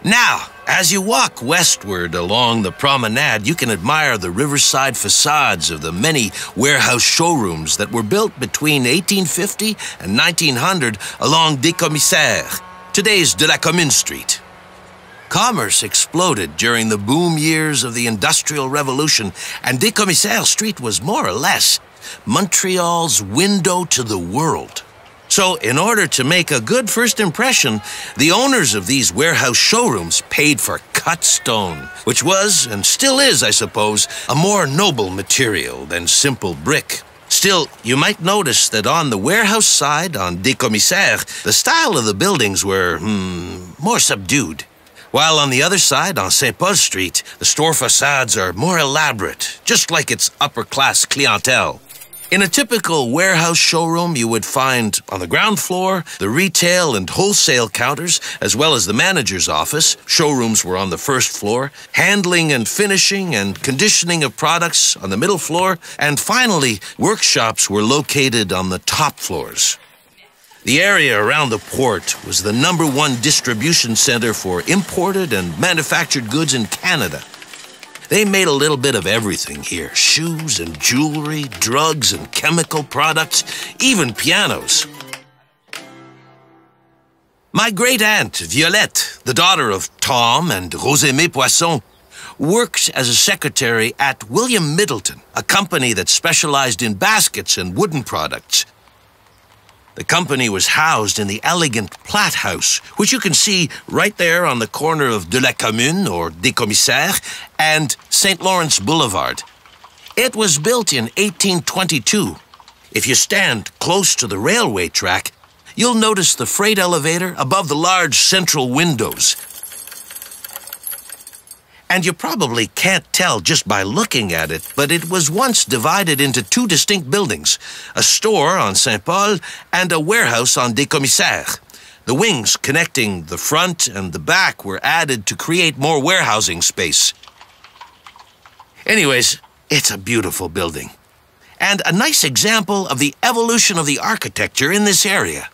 Now, as you walk westward along the promenade, you can admire the riverside facades of the many warehouse showrooms that were built between 1850 and 1900 along des Commissaires, today's de la Commune Street. Commerce exploded during the boom years of the Industrial Revolution, and des Commissaires Street was more or less Montreal's window to the world. So, in order to make a good first impression, the owners of these warehouse showrooms paid for cut stone, which was, and still is, I suppose, a more noble material than simple brick. Still, you might notice that on the warehouse side, on des Commissaires, the style of the buildings were, more subdued. While on the other side, on St. Paul Street, the store facades are more elaborate, just like its upper-class clientele. In a typical warehouse showroom, you would find, on the ground floor, the retail and wholesale counters, as well as the manager's office. Showrooms were on the first floor, handling and finishing and conditioning of products on the middle floor, and finally, workshops were located on the top floors. The area around the port was the #1 distribution center for imported and manufactured goods in Canada. They made a little bit of everything here: shoes and jewelry, drugs and chemical products, even pianos. My great-aunt, Violette, the daughter of Tom and Rosemée Poisson, worked as a secretary at William Middleton, a company that specialized in baskets and wooden products. The company was housed in the elegant Platt House, which you can see right there on the corner of de la Commune, or des Commissaires, and St. Lawrence Boulevard. It was built in 1822. If you stand close to the railway track, you'll notice the freight elevator above the large central windows. And you probably can't tell just by looking at it, but it was once divided into 2 distinct buildings, a store on St. Paul and a warehouse on des Commissaires. The wings connecting the front and the back were added to create more warehousing space. Anyways, it's a beautiful building, and a nice example of the evolution of the architecture in this area.